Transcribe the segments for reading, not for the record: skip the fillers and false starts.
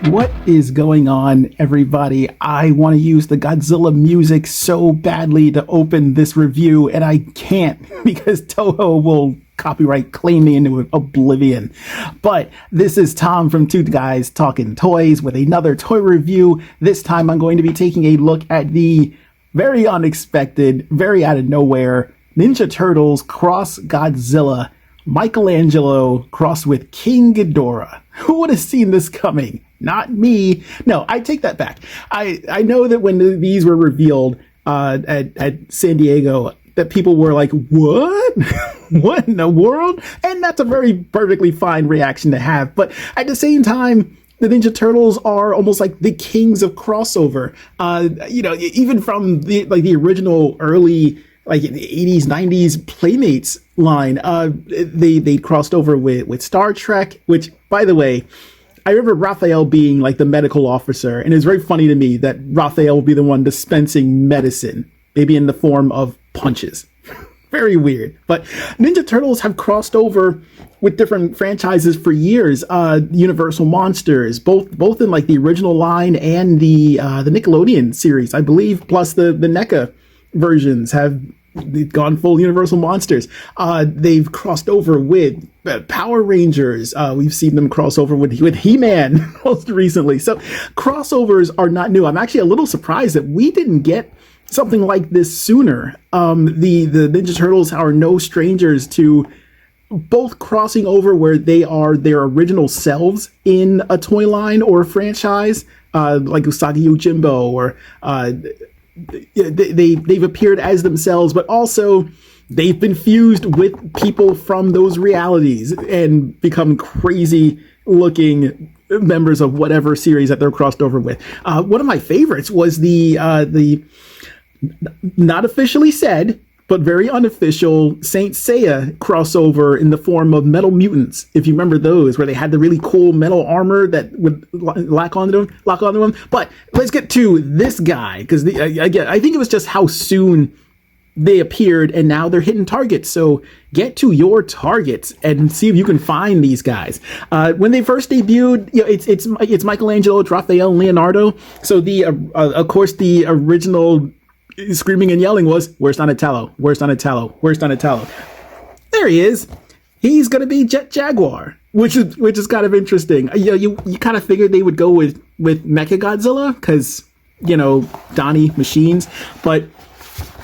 What is going on, everybody? I want to use the Godzilla music so badly to open this review, and I can't because Toho will copyright claim me into oblivion. But this is Tom from Two Guys Talking Toys with another toy review. This time I'm going to be taking a look at the very unexpected, very out of nowhere Ninja Turtles cross Godzilla Michelangelo crossed with King Ghidorah. Who would have seen this coming? Not me. No, I take that back. I know that when these were revealed at San Diego, that people were like, what? What in the world? And that's a very perfectly fine reaction to have. But at the same time, the Ninja Turtles are almost like the kings of crossover. Even from the original early like 80s, 90s Playmates line, they crossed over with Star Trek, which, by the way, I remember Raphael being like the medical officer, and it's very funny to me that Raphael will be the one dispensing medicine, maybe in the form of punches. Very weird. But Ninja Turtles have crossed over with different franchises for years. Universal Monsters, both in like the original line and the Nickelodeon series, I believe, plus the NECA versions have gone full Universal Monsters. They've crossed over with Power Rangers. We've seen them cross over with He-Man most recently. So crossovers are not new. I'm actually a little surprised that we didn't get something like this sooner. The Ninja Turtles are no strangers to both crossing over where they are their original selves in a toy line or a franchise, like Usagi Yojimbo, or they've appeared as themselves, but also they've been fused with people from those realities and become crazy looking members of whatever series that they're crossed over with. One of my favorites was the not officially said, but very unofficial Saint Seiya crossover in the form of Metal Mutants. If you remember those, where they had the really cool metal armor that would lock onto them. But let's get to this guy, because I think it was just how soon they appeared, and now they're hitting targets. So get to your targets and see if you can find these guys. When they first debuted, it's Michelangelo, it's Raphael, and Leonardo. So of course the original screaming and yelling was, "Where's Donatello? Where's Donatello? Where's Donatello?" There he is. He's gonna be Jet Jaguar, which is kind of interesting. You kind of figured they would go with Mechagodzilla because Donnie machines, but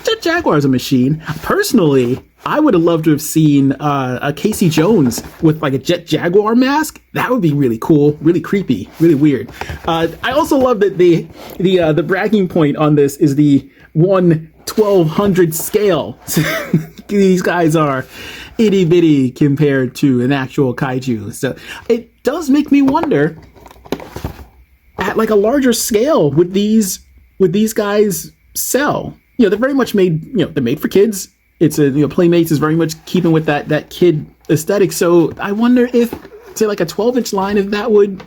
Jet Jaguar is a machine. Personally, I would have loved to have seen a Casey Jones with like a Jet Jaguar mask. That would be really cool, really creepy, really weird. I also love that the bragging point on this is the 1/1200 scale. These guys are itty bitty compared to an actual kaiju. So it does make me wonder, at like a larger scale, would these guys sell? They're very much made. They're made for kids. It's Playmates is very much keeping with that kid aesthetic. So I wonder if, say, like a 12-inch line, if that would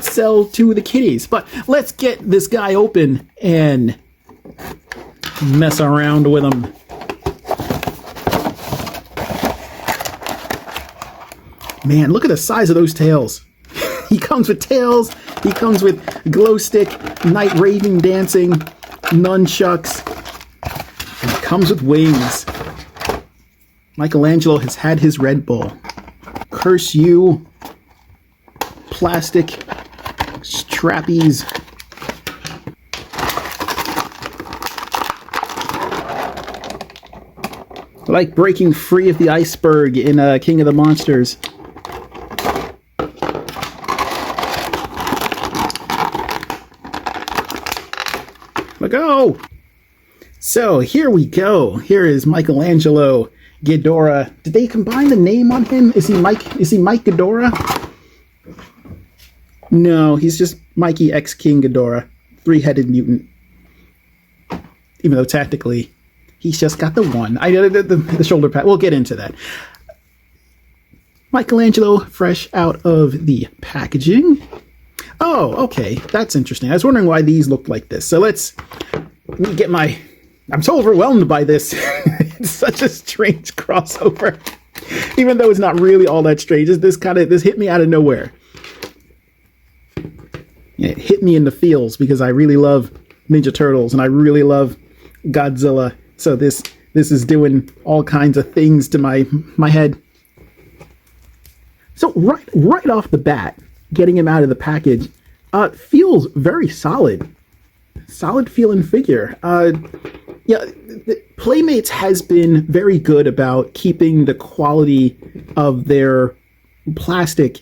sell to the kiddies. But let's get this guy open and mess around with him. Man, look at the size of those tails. He comes with tails. He comes with glow stick, night raving dancing, nunchucks. And he comes with wings. Michelangelo has had his Red Bull. Curse you, plastic strappies. Like breaking free of the iceberg in King of the Monsters. Let go! So here we go. Here is Michelangelo Ghidorah. Did they combine the name on him? Is he Mike Ghidorah? No, he's just Mikey X King Ghidorah. Three-headed mutant. Even though technically he's just got the one. The shoulder pad. We'll get into that. Michelangelo, fresh out of the packaging. Oh, okay. That's interesting. I was wondering why these looked like this. So let me get my... I'm so overwhelmed by this. It's such a strange crossover. Even though it's not really all that strange. This hit me out of nowhere. it hit me in the feels because I really love Ninja Turtles and I really love Godzilla. So this is doing all kinds of things to my head. So right off the bat, getting him out of the package feels very solid. Solid feeling figure. Yeah, Playmates has been very good about keeping the quality of their plastic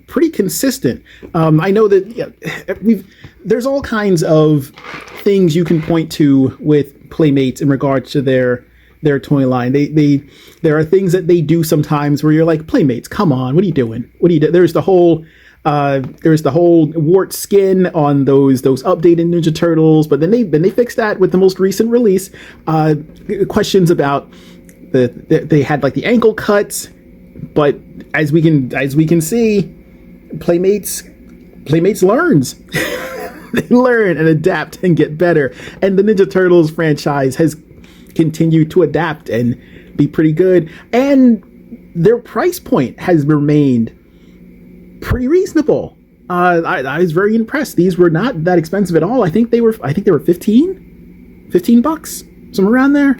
pretty consistent. I know that there's all kinds of things you can point to with Playmates in regards to their toy line. There are things that they do sometimes where you're like, Playmates, come on, what are you doing? What are you doing? There's the whole wart skin on those updated Ninja Turtles, but then they fixed that with the most recent release. Questions about they had like the ankle cuts, but as we can see, Playmates learns. They learn and adapt and get better, and the Ninja Turtles franchise has continued to adapt and be pretty good, and their price point has remained pretty reasonable. I was very impressed. These were not that expensive at all. I think they were 15 bucks, somewhere around there.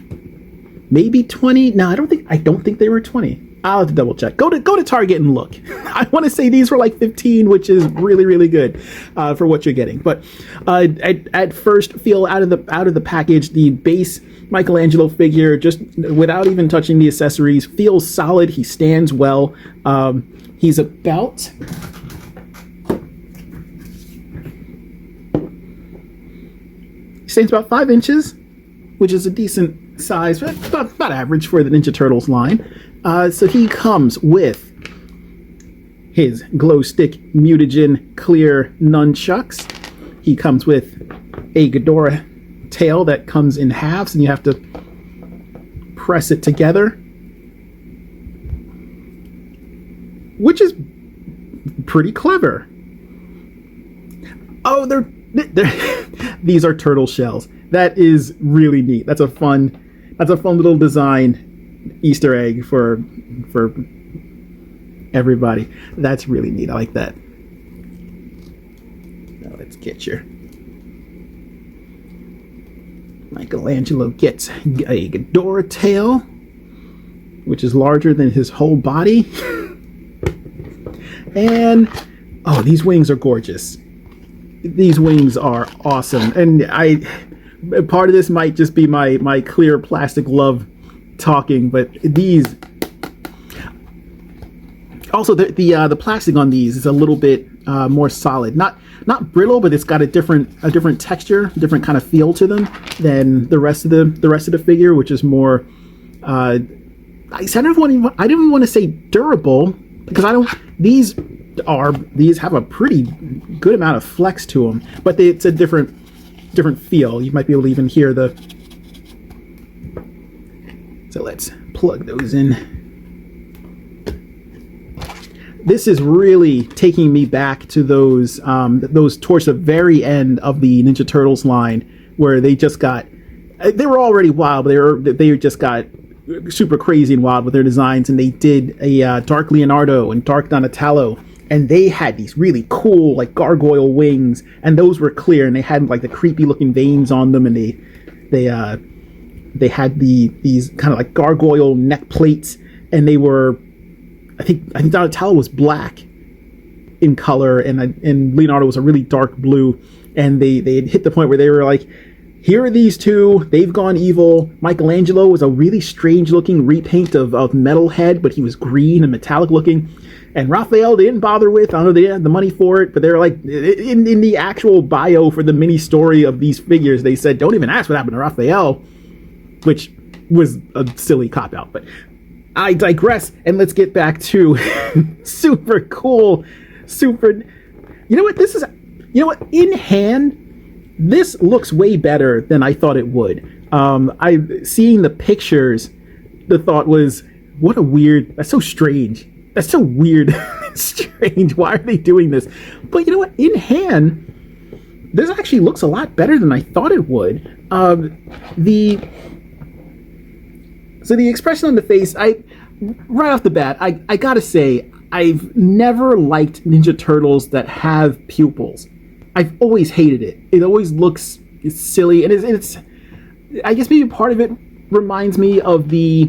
Maybe 20. No, I don't think they were 20. I'll have to double check. Go to Target and look. I want to say these were like 15, which is really, really good for what you're getting. But at first feel out of the package, the base Michelangelo figure, just without even touching the accessories, feels solid. He stands well. He's about stands about 5 inches, which is a decent size, about average for the Ninja Turtles line. So he comes with his glow stick mutagen clear nunchucks. He comes with a Ghidorah tail that comes in halves, and you have to press it together, which is pretty clever. Oh, they're these are turtle shells. That is really neat. That's a fun little design Easter egg for everybody. That's really neat. I like that. Now let's get your Michelangelo gets a Ghidorah tail, which is larger than his whole body. And oh, these wings are gorgeous. These wings are awesome. And part of this might just be my clear plastic love talking, but these also the plastic on these is a little bit more solid, not brittle, but it's got a different texture, different kind of feel to them than the rest of the figure, which is more I didn't even want to say durable, because these have a pretty good amount of flex to them, but it's a different feel. You might be able to even hear the. So let's plug those in. This is really taking me back to those towards the very end of the Ninja Turtles line, where they were already wild, but they just got super crazy and wild with their designs, and they did a Dark Leonardo and Dark Donatello, and they had these really cool like gargoyle wings, and those were clear, and they had like the creepy looking veins on them, and they had these kind of like gargoyle neck plates, and they were I think Donatello was black in color, and Leonardo was a really dark blue, and they had hit the point where they were like, here are these two, they've gone evil. Michelangelo was a really strange looking repaint of Metalhead, but he was green and metallic looking. And Raphael they didn't bother with. I don't know they had the money for it, but they're like, in the actual bio for the mini story of these figures, they said, don't even ask what happened to Raphael, which was a silly cop-out. But I digress, and let's get back to super cool, super... You know what, in hand, this looks way better than I thought it would. Seeing the pictures, the thought was, what a weird... That's so strange. That's so weird and strange. Why are they doing this? But you know what? In hand, this actually looks a lot better than I thought it would. So the expression on the face, right off the bat, I gotta say, I've never liked Ninja Turtles that have pupils. I've always hated it. It always looks silly, and it's I guess maybe part of it reminds me of the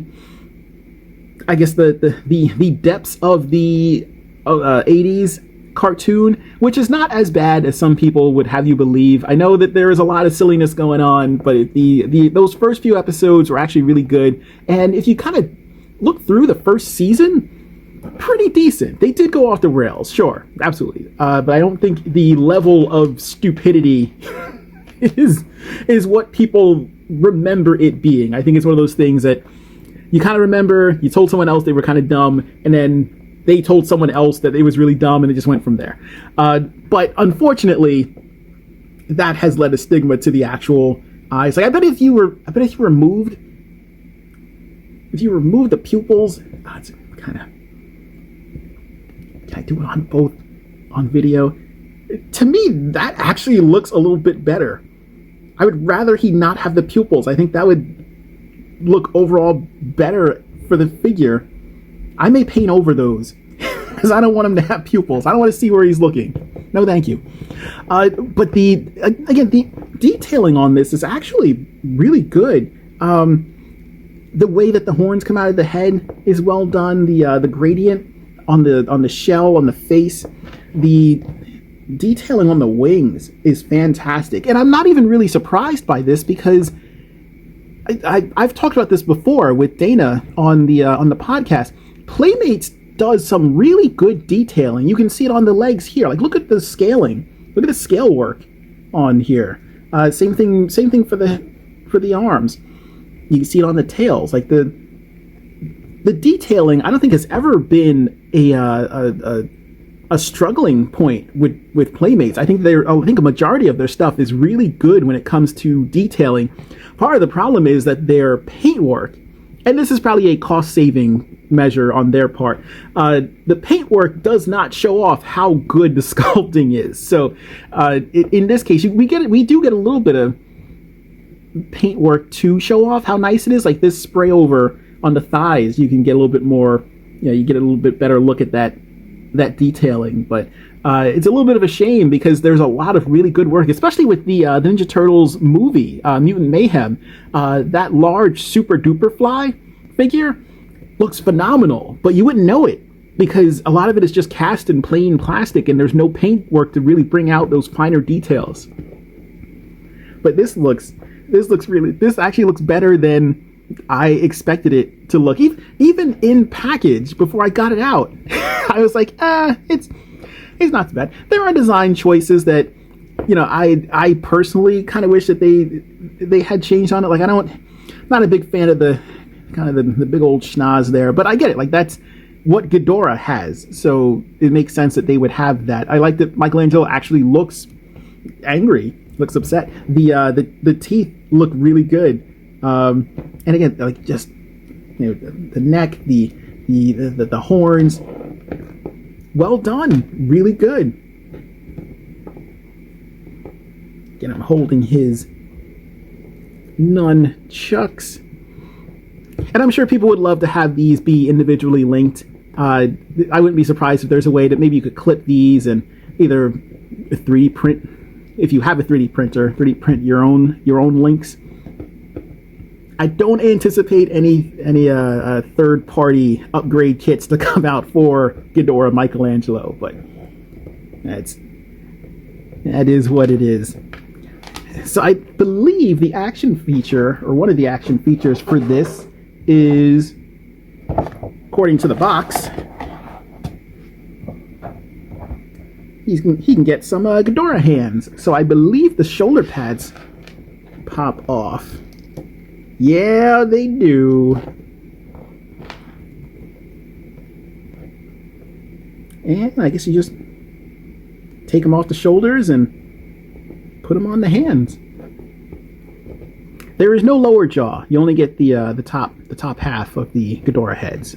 depths of the 80s cartoon, which is not as bad as some people would have you believe. I know that there is a lot of silliness going on, but those first few episodes were actually really good. And if you kind of look through the first season, pretty decent. They did go off the rails, sure, absolutely. But I don't think the level of stupidity is what people remember it being. I think it's one of those things that you kind of remember, you told someone else they were kind of dumb, and then they told someone else that it was really dumb, and it just went from there. But unfortunately, that has led a stigma to the actual eyes. Like, I bet if you removed the pupils, it's kind of, can I do it on both on video? To me, that actually looks a little bit better. I would rather he not have the pupils. I think that would look overall better for the figure. I may paint over those because I don't want him to have pupils. I don't want to see where he's looking. No, thank you. But the detailing on this is actually really good. The way that the horns come out of the head is well done. The gradient on the shell, on the face, the detailing on the wings is fantastic. And I'm not even really surprised by this because I've talked about this before with Dana on the podcast. Playmates does some really good detailing. You can see it on the legs here. Like, look at the scaling. Look at the scale work on here. Same thing for the arms. You can see it on the tails. Like the detailing, I don't think has ever been a struggling point with Playmates. I think a majority of their stuff is really good when it comes to detailing. Part of the problem is that their paintwork, and this is probably a cost-saving measure on their part, the paintwork does not show off how good the sculpting is. So in this case, we do get a little bit of paintwork to show off how nice it is. Like this spray over on the thighs, you can get a little bit more, you get a little bit better look at that detailing. But it's a little bit of a shame because there's a lot of really good work, especially with the Ninja Turtles movie, Mutant Mayhem. That large Super Duper Fly figure looks phenomenal, but you wouldn't know it because a lot of it is just cast in plain plastic and there's no paint work to really bring out those finer details. But this actually looks better than I expected it to look. Even in package, before I got it out, I was like, it's not too bad. There are design choices that, I personally kind of wish that they had changed on it. Like, not a big fan of the kind of the big old schnoz there, but I get it. Like, that's what Ghidorah has, so it makes sense that they would have that. I like that Michelangelo actually looks angry, looks upset. The teeth look really good. And again, like, just the neck, the horns, well done, really good. Again, I'm holding his nunchucks, and I'm sure people would love to have these be individually linked. I wouldn't be surprised if there's a way that maybe you could clip these and either 3D print, if you have a 3D printer, 3D print your own links. I don't anticipate any third-party upgrade kits to come out for Ghidorah Michelangelo, but that is what it is. So I believe the action feature, or one of the action features for this, is, according to the box, he can get some Ghidorah hands. So I believe the shoulder pads pop off. Yeah, they do. And I guess you just take them off the shoulders and put them on the hands. There is no lower jaw. You only get the top half of the Ghidorah heads.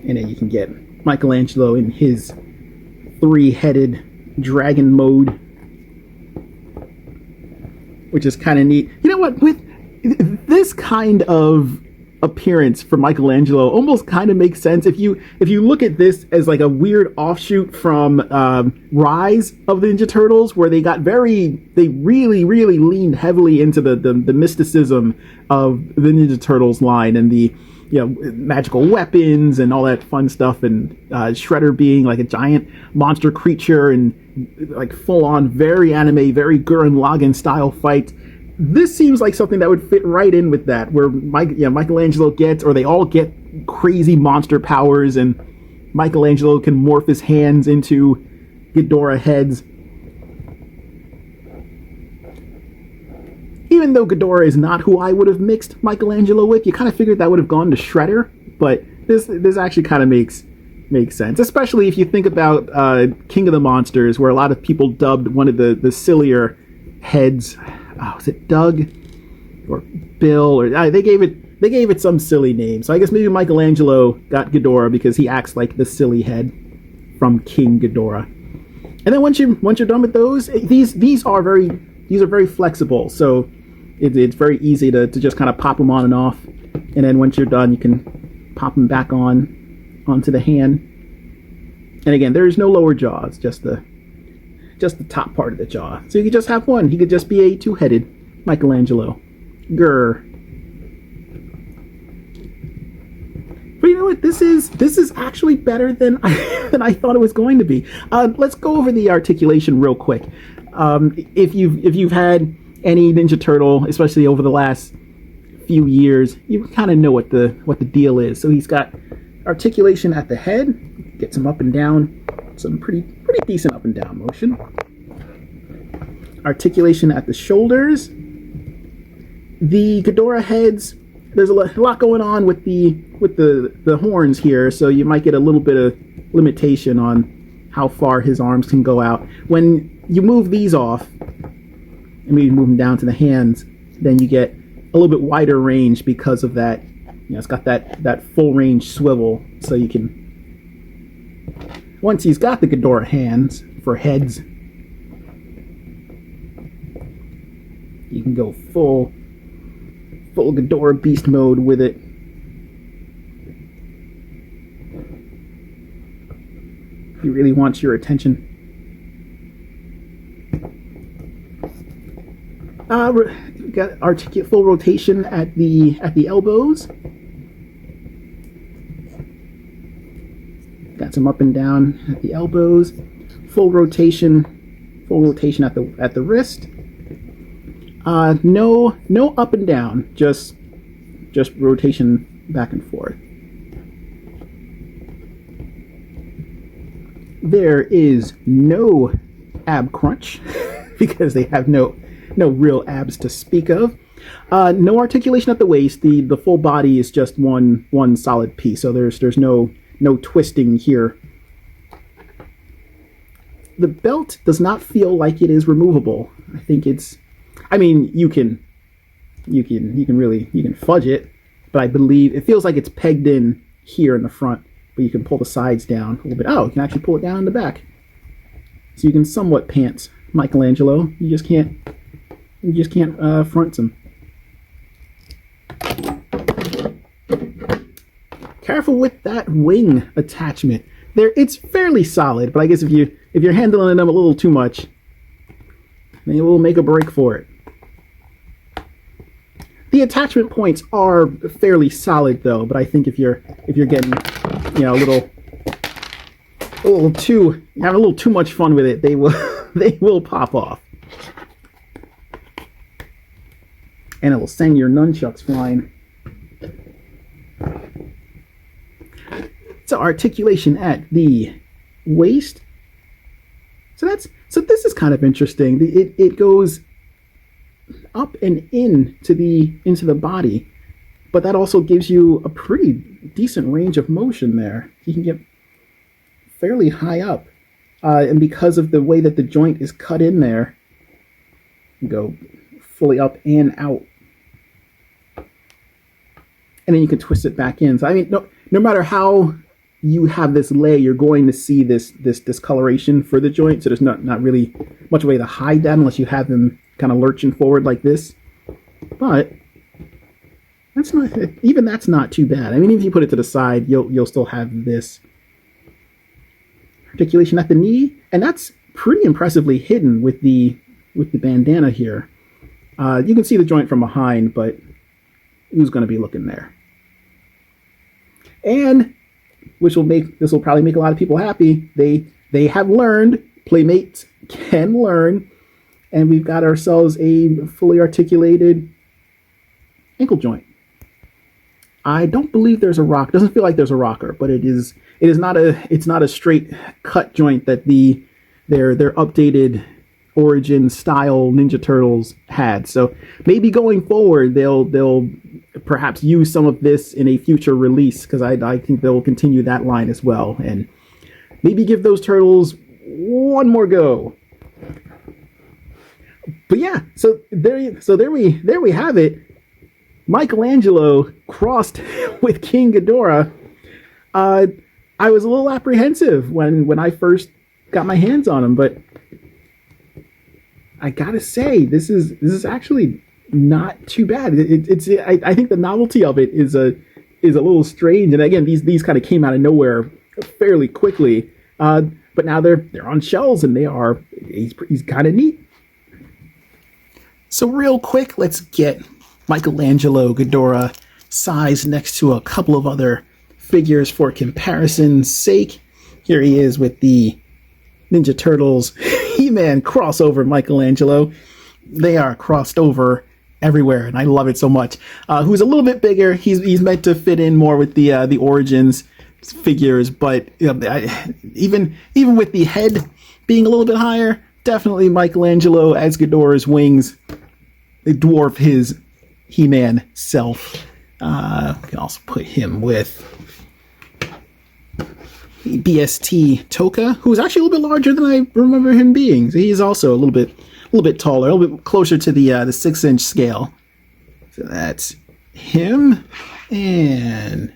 And then you can get Michelangelo in his 3-headed dragon mode, which is kind of neat. You know what? With this kind of appearance for Michelangelo almost kind of makes sense if you look at this as like a weird offshoot from Rise of the Ninja Turtles, where they really leaned heavily into the mysticism of the Ninja Turtles line and the magical weapons and all that fun stuff, and Shredder being like a giant monster creature and like full on very anime, very Gurren Lagann style fight. This seems like something that would fit right in with that, where Michelangelo gets, or they all get, crazy monster powers, and Michelangelo can morph his hands into Ghidorah heads. Even though Ghidorah is not who I would have mixed Michelangelo with, you kind of figured that would have gone to Shredder, but this actually kind of makes sense, especially if you think about King of the Monsters, where a lot of people dubbed one of the sillier heads. Was it Doug or Bill, or they gave it some silly name. So I guess maybe Michelangelo got Ghidorah because he acts like the silly head from King Ghidorah. And then once you're done with those, these are very flexible. So it's very easy to just kind of pop them on and off. And then once you're done, you can pop them back onto the hand. And again, there is no lower jaws, just the top part of the jaw. So you could just have one. He could just be a two-headed Michelangelo. Grr. But you know what? This is actually better than I thought it was going to be. Let's go over the articulation real quick. If you've had any Ninja Turtle, especially over the last few years, you kind of know what the deal is. So he's got articulation at the head, gets him up and down. Some pretty decent up and down motion. Articulation at the shoulders. The Ghidorah heads, there's a lot going on with the horns here, so you might get a little bit of limitation on how far his arms can go out. When you move these off, and maybe move them down to the hands, then you get a little bit wider range because of that. It's got that full range swivel, so you can. Once he's got the Ghidorah hands for heads, you can go full Ghidorah beast mode with it. He really wants your attention. Got full rotation at the elbows. Got some up and down at the elbows, full rotation at the wrist. No up and down, just rotation back and forth. There is no ab crunch because they have no real abs to speak of. No articulation at the waist. The full body is just one solid piece. So there's no twisting here. The belt does not feel like it is removable. I think it's. I mean, you can fudge it, but I believe it feels like it's pegged in here in the front. But you can pull the sides down a little bit. Oh, you can actually pull it down in the back, so you can somewhat pants Michelangelo. You just can't front him. Careful with that wing attachment. It's fairly solid, but I guess if you're handling them a little too much, then you will make a break for it. The attachment points are fairly solid though, but I think if you're getting a little too much fun with it, they will pop off. And it will send your nunchucks flying. So articulation at the waist. So this is kind of interesting. It goes up and into the body, but that also gives you a pretty decent range of motion there. You can get fairly high up, and because of the way that the joint is cut in there, you go fully up and out. And then you can twist it back in. So I mean, no matter how you have this lay, you're going to see this discoloration for the joint. So there's not really much way to hide that unless you have them kind of lurching forward like this. But That's not, even that's not too bad. I mean, if you put it to the side, you'll still have this articulation at the knee, and that's pretty impressively hidden with the bandana here. You can see the joint from behind, but who's going to be looking there? And this will probably make a lot of people happy. They have learned. Playmates can learn, and we've got ourselves a fully articulated ankle joint. I don't believe there's a rock. It doesn't feel like there's a rocker, but it's not a straight cut joint that their updated origin style Ninja Turtles had. So maybe going forward they'll perhaps use some of this in a future release, because I think they'll continue that line as well, and maybe give those turtles one more go. But yeah, so there we have it. Michelangelo crossed with King Ghidorah. I was a little apprehensive when I first got my hands on him, but I gotta say this is actually not too bad. I think the novelty of it is a little strange, and again these kind of came out of nowhere fairly quickly. But now they're on shelves, and he's kind of neat. So real quick, let's get Michelangelo Ghidorah sized next to a couple of other figures for comparison's sake. Here he is with the Ninja Turtles He-Man crossover Michelangelo. They are crossed over everywhere, and I love it so much. Who's a little bit bigger. He's meant to fit in more with the Origins figures, but even with the head being a little bit higher, definitely Michelangelo as Ghidorah's wings, they dwarf his He-Man self. We can also put him with BST Toka, who's actually a little bit larger than I remember him being. So he's also a little bit taller, a little bit closer to the 6-inch scale. So that's him, and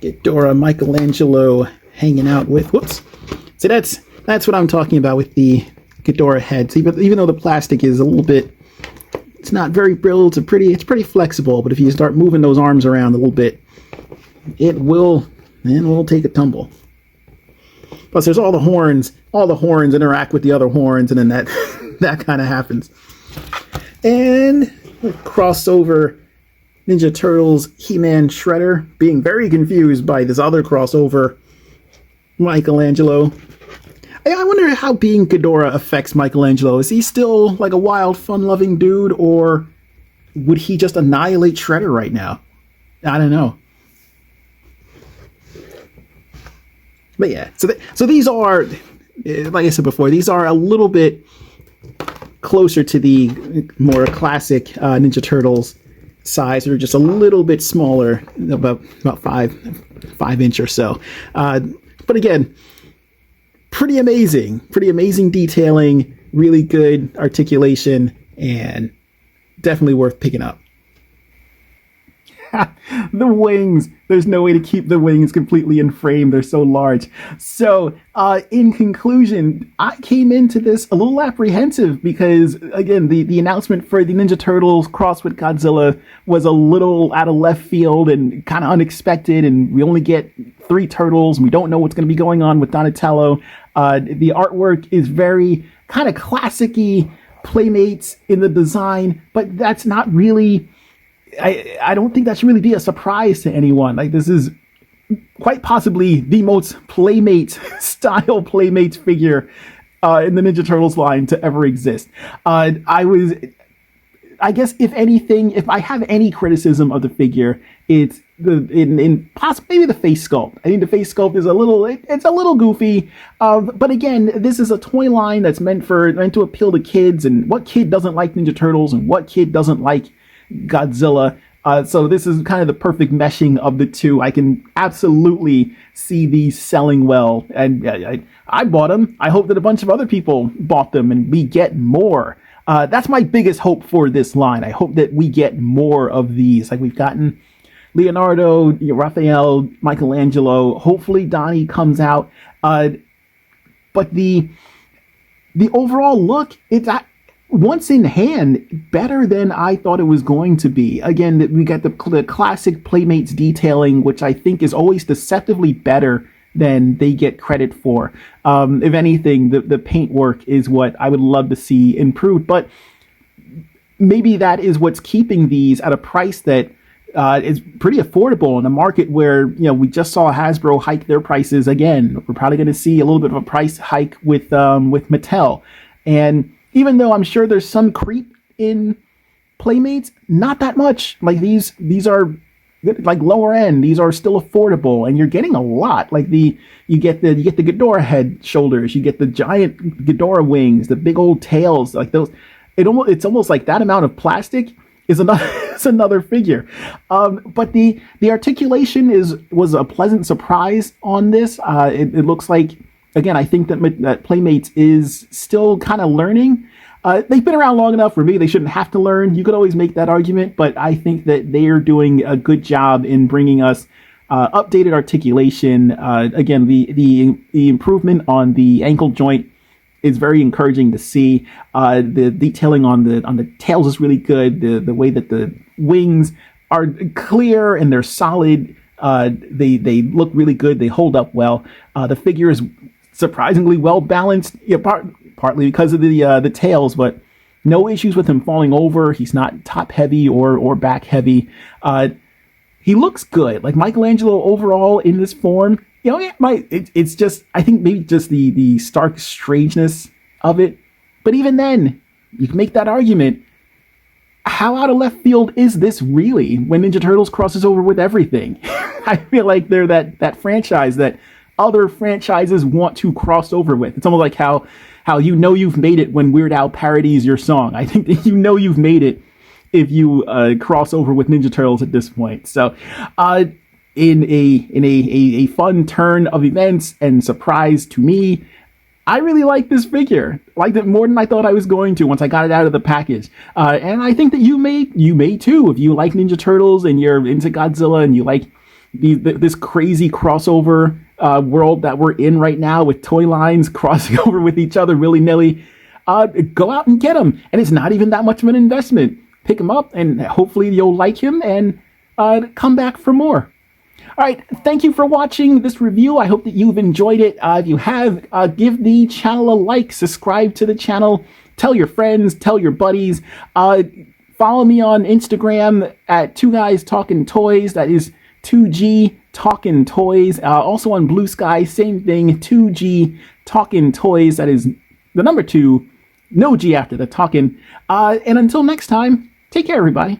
Ghidorah Michelangelo hanging out with. Whoops. So that's what I'm talking about with the Ghidorah head. So even though the plastic is a little bit, it's not very brittle. It's pretty flexible. But if you start moving those arms around a little bit, it will take a tumble. Plus, there's all the horns. All the horns interact with the other horns, and then that kind of happens. And crossover Ninja Turtles He-Man Shredder being very confused by this other crossover Michelangelo. I wonder how being Ghidorah affects Michelangelo. Is he still like a wild, fun-loving dude, or would he just annihilate Shredder right now? I don't know. But yeah, so these are, like I said before, these are a little bit closer to the more classic Ninja Turtles size. They're just a little bit smaller, about 5 inch or so. But again, pretty amazing detailing, really good articulation, and definitely worth picking up. The wings. There's no way to keep the wings completely in frame. They're so large. So, in conclusion, I came into this a little apprehensive because, again, the announcement for the Ninja Turtles cross with Godzilla was a little out of left field and kind of unexpected, and we only get 3 turtles, and we don't know what's going to be going on with Donatello. The artwork is very kind of classic-y Playmates in the design, but that's not really... I don't think that should really be a surprise to anyone. Like, this is quite possibly the most style Playmates figure in the Ninja Turtles line to ever exist. I guess if anything, if I have any criticism of the figure, it's possibly maybe the face sculpt. I think the face sculpt is a little goofy. But again, this is a toy line that's meant to appeal to kids, and what kid doesn't like Ninja Turtles, and what kid doesn't like Godzilla? So this is kind of the perfect meshing of the two. I can absolutely see these selling well, and I bought them. I hope that a bunch of other people bought them, and we get more. That's my biggest hope for this line. I hope that we get more of these. Like, we've gotten Leonardo, Raphael, Michelangelo. Hopefully Donnie comes out. But the overall look, once in hand, better than I thought it was going to be. Again, we got the classic Playmates detailing, which I think is always deceptively better than they get credit for. If anything, the paint work is what I would love to see improved, but maybe that is what's keeping these at a price that is pretty affordable in a market where, we just saw Hasbro hike their prices again. We're probably going to see a little bit of a price hike with Mattel. And even though I'm sure there's some creep in Playmates, not that much. Like these are like lower end. These are still affordable, and you're getting a lot. Like you get the Ghidorah head shoulders, you get the giant Ghidorah wings, the big old tails, like those. It's almost like that amount of plastic is another it's another figure. But the articulation was a pleasant surprise on this. It looks like, again, I think that Playmates is still kind of learning. They've been around long enough for me. They shouldn't have to learn. You could always make that argument, but I think that they are doing a good job in bringing us updated articulation. Again, the improvement on the ankle joint is very encouraging to see. The detailing on the tails is really good. The way that the wings are clear and they're solid. They look really good. They hold up well. The figure is surprisingly well balanced. Partly because of the tails, but no issues with him falling over. He's not top heavy or back heavy. He looks good. Like Michelangelo overall in this form, it's just, I think maybe just the stark strangeness of it. But even then, you can make that argument. How out of left field is this really when Ninja Turtles crosses over with everything? I feel like they're that franchise that other franchises want to cross over with. It's almost like how you've made it when Weird Al parodies your song. I think that you've made it if you cross over with Ninja Turtles at this point. So in a fun turn of events and surprise to me, I really like this figure. Liked it more than I thought I was going to once I got it out of the package. And I think that you may too, if you like Ninja Turtles and you're into Godzilla and you like this crazy crossover world that we're in right now with toy lines crossing over with each other willy-nilly. Go out and get him. And it's not even that much of an investment. Pick him up and hopefully you'll like him and come back for more. All right, thank you for watching this review. I hope that you've enjoyed it. If you have, give the channel a like, subscribe to the channel, tell your friends, tell your buddies. Follow me on Instagram at 2guystalkingtoys. That is 2G Talking Toys. Also on Blue Sky, same thing, 2G Talking Toys. That is the number 2, no G after the talking. And until next time, take care, everybody.